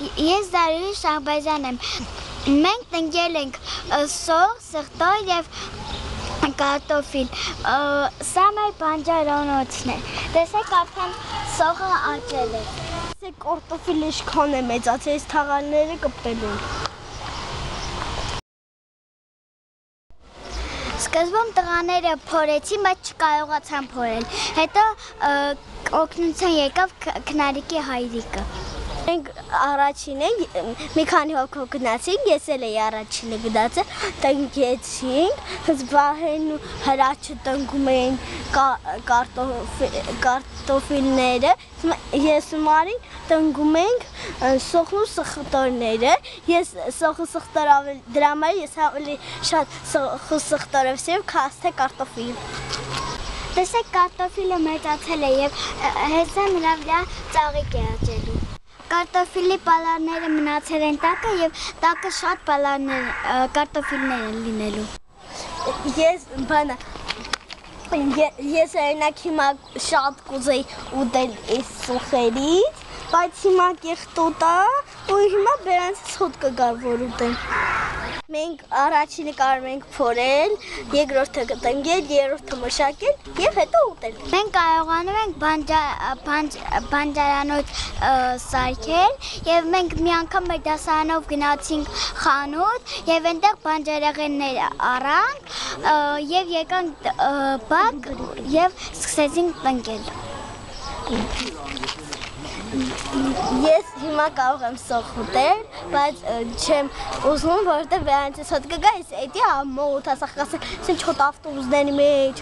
Ես Դարուհի Շահբազյան եմ։ Մենք տնկել ենք սող, սխտոր և կարտոֆիլ։ Սա մեր բանջարանոցն է։ Տեսեք արդեն սողը աճել է։ Տեսեք կարտոֆիլը ինչքան է մեծացել, այս թաղանները կպել են։ Սկզբում տղաները փորեցին, բայց չկարողացան փորել։ Հետո օգնության եկավ Քնարիկի հայրիկը։ Մենք առաջին ենք, մի քանի հոգով գնացինք, ես էլ էի առաջինը գնացել, տնկեցինք, զբահեն ու հրաչը տնկում էին կարտոֆիլները, ես ու Մարին տնկում ենք սոխն ու սխտորները, ես սոխ ու սխտոր դրա համար ես ավելի շատ սոխ ու սխտորով սիրում, քան թե կարտոֆիլ։ Տեսեք կարտոֆիլը մեծացել է և հեսա նրա վրա ծաղիկ է աճելու։ Կարտոֆիլի պալարները մնացել են տակը և տակը շատ կարտոֆիլներ են լինելու։ Ես օրինակ հիմա շատ կուզեի ուտել այս սոխերից, բայց հիմա կեղտոտ է ու հիմա բերանցից հոտ կգար որ ուտեմ։ Մենք առաջինը կարող ենք փորել, երկրորդը տնկել, երրորդը մշակել և հետո ուտել։ Մենք կարողանում ենք բանջարանոց սարքել և մենք մի անգամ մեր դասարանով գնացինք խանութ և այնտեղ բանջարեղեններ առանք և եկանք բակ և սկսեցինք տնկել։ Ես հիմա կարող եմ սոխ ուտել, բայց չեմ ուզում, որովհետև բերանցից հոտ կգա, ես էդի ամոթ ասախ կասել, սեն չոտ ավտոբուսների մեջ։